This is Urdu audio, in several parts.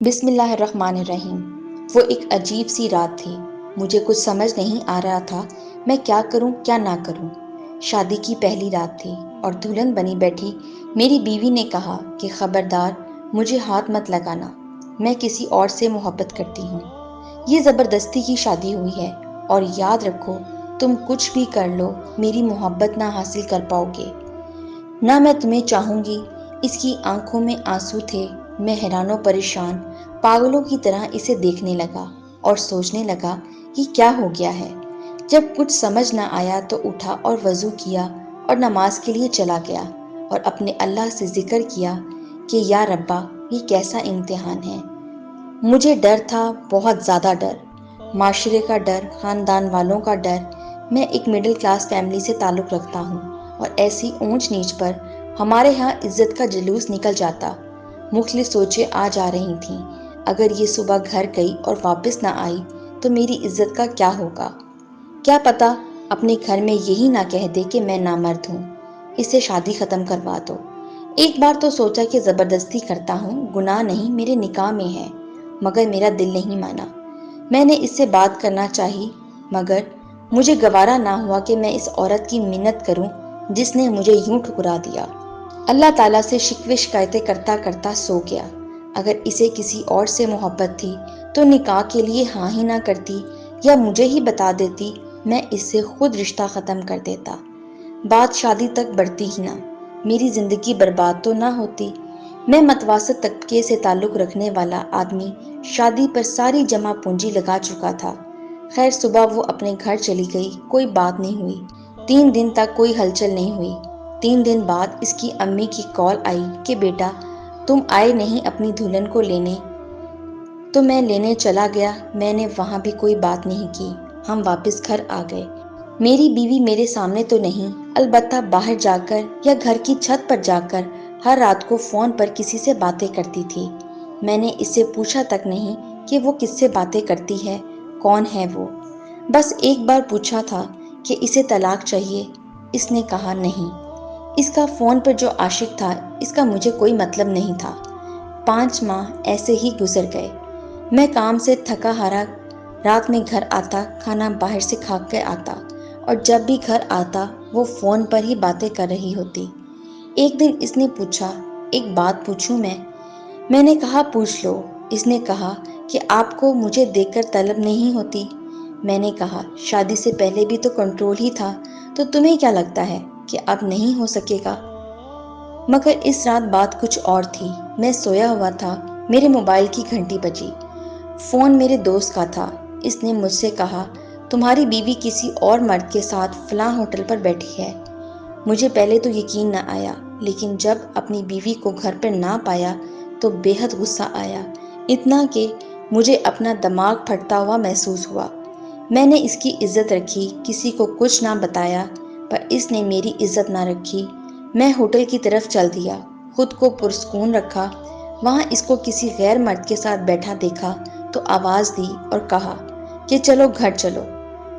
بسم اللہ الرحمن الرحیم۔ وہ ایک عجیب سی رات تھی۔ مجھے کچھ سمجھ نہیں آ رہا تھا میں کیا کروں کیا نہ کروں۔ شادی کی پہلی رات تھی اور دلہن بنی بیٹھی میری بیوی نے کہا کہ خبردار مجھے ہاتھ مت لگانا، میں کسی اور سے محبت کرتی ہوں۔ یہ زبردستی کی شادی ہوئی ہے اور یاد رکھو تم کچھ بھی کر لو میری محبت نہ حاصل کر پاؤ گے، نہ میں تمہیں چاہوں گی۔ اس کی آنکھوں میں آنسو تھے۔ میں حیران و پریشان پاگلوں کی طرح اسے دیکھنے لگا اور سوچنے لگا کہ کیا ہو گیا ہے۔ جب کچھ سمجھ نہ آیا تو اٹھا اور وضو کیا اور نماز کے لیے چلا گیا اور اپنے اللہ سے ذکر کیا کہ یا ربا یہ کیسا امتحان ہے۔ مجھے ڈر تھا، بہت زیادہ ڈر، معاشرے کا ڈر، خاندان والوں کا ڈر۔ میں ایک مڈل کلاس فیملی سے تعلق رکھتا ہوں اور ایسی اونچ نیچ پر ہمارے ہاں عزت کا جلوس نکل جاتا۔ مختلف سوچیں آ جا رہی تھیں۔ اگر یہ صبح گھر گئی اور واپس نہ آئی تو میری عزت کا کیا ہوگا؟ کیا پتا اپنے گھر میں یہی نہ کہہ دے کہ میں نامرد ہوں، اس سے شادی ختم کروا دو۔ ایک بار تو سوچا کہ زبردستی کرتا ہوں، گناہ نہیں، میرے نکاح میں ہے، مگر میرا دل نہیں مانا۔ میں نے اس سے بات کرنا چاہی مگر مجھے گوارا نہ ہوا کہ میں اس عورت کی منت کروں جس نے مجھے یوں ٹھکرا دیا۔ اللہ تعالیٰ سے شکوے شکایتیں کرتا کرتا سو گیا۔ اگر اسے کسی اور سے محبت تھی تو نکاح کے لیے ہاں ہی نہ کرتی یا مجھے ہی بتا دیتی، میں اس سے خود رشتہ ختم کر دیتا۔ بات شادی تک بڑھتی ہی نہ، میری زندگی برباد تو نہ ہوتی۔ میں متوسط طبقے سے تعلق رکھنے والا آدمی شادی پر ساری جمع پونجی لگا چکا تھا۔ خیر صبح وہ اپنے گھر چلی گئی، کوئی بات نہیں ہوئی۔ 3 دن تک کوئی ہلچل نہیں ہوئی۔ 3 دن بعد اس کی امی کی کال آئی کہ بیٹا تم آئے نہیں اپنی دلہن کو لینے، تو میں لینے چلا گیا۔ میں نے وہاں بھی کوئی بات نہیں کی، ہم واپس گھر آ گئے۔ میری بیوی میرے سامنے تو نہیں، البتہ باہر جا کر یا گھر کی چھت پر جا کر ہر رات کو فون پر کسی سے باتیں کرتی تھی۔ میں نے اس سے پوچھا تک نہیں کہ وہ کس سے باتیں کرتی ہے، کون ہے وہ۔ بس ایک بار پوچھا تھا کہ اسے طلاق چاہیے، اس نے کہا نہیں۔ اس کا فون پر جو عاشق تھا اس کا مجھے کوئی مطلب نہیں تھا۔ 5 ماہ ایسے ہی گزر گئے۔ میں کام سے تھکا ہارا رات میں گھر آتا، کھانا باہر سے کھا کے آتا اور جب بھی گھر آتا وہ فون پر ہی باتیں کر رہی ہوتی۔ ایک دن اس نے پوچھا ایک بات پوچھوں میں نے کہا پوچھ لو۔ اس نے کہا کہ آپ کو مجھے دیکھ کر طلب نہیں ہوتی۔ میں نے کہا شادی سے پہلے بھی تو کنٹرول ہی تھا، تو تمہیں کیا لگتا ہے کہ اب نہیں ہو سکے گا؟ مگر اس رات بات کچھ اور تھی۔ میں سویا ہوا تھا، میرے موبائل کی گھنٹی بجی۔ فون میرے دوست کا تھا۔ اس نے مجھ سے کہا تمہاری بیوی کسی اور مرد کے ساتھ فلاں ہوٹل پر بیٹھی ہے۔ مجھے پہلے تو یقین نہ آیا، لیکن جب اپنی بیوی کو گھر پر نہ پایا تو بے حد غصہ آیا، اتنا کہ مجھے اپنا دماغ پھٹتا ہوا محسوس ہوا۔ میں نے اس کی عزت رکھی، کسی کو کچھ نہ بتایا، پر اس نے میری عزت نہ رکھی۔ میں ہوٹل کی طرف چل دیا، خود کو پرسکون رکھا۔ وہاں اس کو کسی غیر مرد کے ساتھ بیٹھا دیکھا تو آواز دی اور کہا کہ چلو گھر چلو۔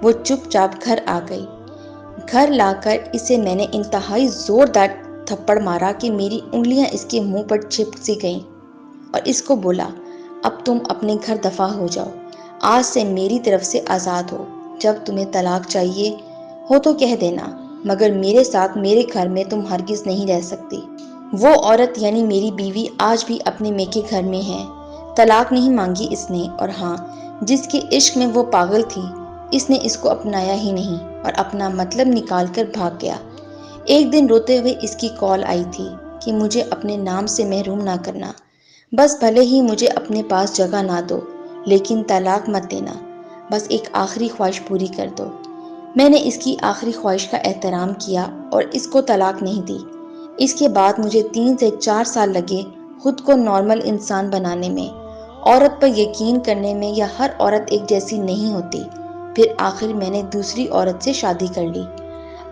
وہ چپ چاپ گھر آ گئی۔ گھر لا کر اسے میں نے انتہائی زوردار تھپڑ مارا کہ میری انگلیاں اس کے منہ پر چپک سی گئیں اور اس کو بولا اب تم اپنے گھر دفع ہو جاؤ، آج سے میری طرف سے آزاد ہو۔ جب تمہیں طلاق چاہیے ہو تو کہہ دینا، مگر میرے ساتھ میرے گھر میں تم ہرگز نہیں رہ سکتی۔ وہ عورت یعنی میری بیوی آج بھی اپنے میکے گھر میں ہے۔ طلاق نہیں مانگی اس نے، اور ہاں جس کے عشق میں وہ پاگل تھی اس نے اس کو اپنایا ہی نہیں اور اپنا مطلب نکال کر بھاگ گیا۔ ایک دن روتے ہوئے اس کی کال آئی تھی کہ مجھے اپنے نام سے محروم نہ کرنا، بس بھلے ہی مجھے اپنے پاس جگہ نہ دو لیکن طلاق مت دینا، بس ایک آخری خواہش پوری کر دو۔ میں نے اس کی آخری خواہش کا احترام کیا اور اس کو طلاق نہیں دی۔ اس کے بعد مجھے 3 سے 4 سال لگے خود کو نارمل انسان بنانے میں، عورت پر یقین کرنے میں، یا ہر عورت ایک جیسی نہیں ہوتی۔ پھر آخر میں نے دوسری عورت سے شادی کر لی۔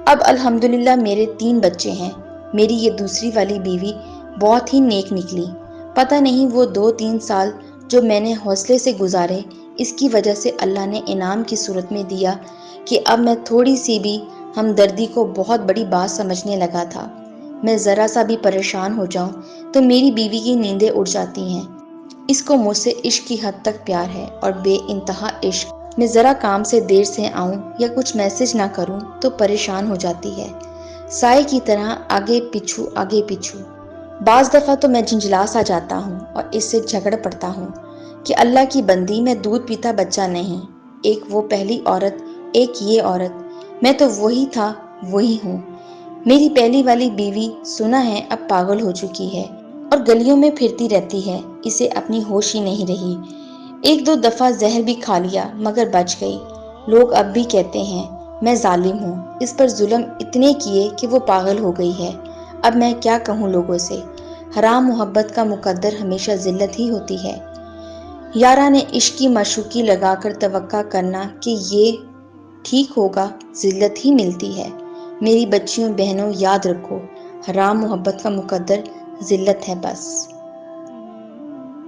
اب الحمدللہ میرے 3 بچے ہیں۔ میری یہ دوسری والی بیوی بہت ہی نیک نکلی۔ پتہ نہیں وہ 2-3 سال جو میں نے حوصلے سے گزارے اس کی وجہ سے اللہ نے انعام کی صورت میں دیا کہ اب میں تھوڑی سی بھی ہمدردی کو بہت بڑی بات سمجھنے لگا تھا۔ میں ذرا سا بھی پریشان ہو جاؤں تو میری بیوی کی نیندیں اڑ جاتی ہیں۔ اس کو مجھ سے عشق کی حد تک پیار ہے اور بے انتہا عشق۔ میں ذرا کام سے دیر سے آؤں یا کچھ میسج نہ کروں تو پریشان ہو جاتی ہے، سائے کی طرح آگے پیچھو۔ بعض دفعہ تو میں جھنجھلا سا جاتا ہوں اور اس سے جھگڑ پڑتا ہوں کہ اللہ کی بندی، میں دودھ پیتا بچہ نہیں، ایک وہ پہلی عورت، ایک یہ عورت، میں تو وہی تھا وہی ہوں۔ میری پہلی والی بیوی سنا ہے اب پاگل ہو چکی ہے اور گلیوں میں پھرتی رہتی ہے، اسے اپنی ہوش ہی نہیں رہی۔ ایک دو دفعہ زہر بھی کھا لیا مگر بچ گئی۔ لوگ اب بھی کہتے ہیں میں ظالم ہوں، اس پر ظلم اتنے کیے کہ وہ پاگل ہو گئی ہے۔ اب میں کیا کہوں لوگوں سے؟ حرام محبت کا مقدر ہمیشہ ذلت ہی ہوتی ہے۔ یارا نے عشق کی معشوقی لگا کر توقع کرنا کہ یہ ٹھیک ہوگا، ذلت ہی ملتی ہے۔ میری بچیوں بہنوں یاد رکھو، حرام محبت کا مقدر ذلت ہے بس۔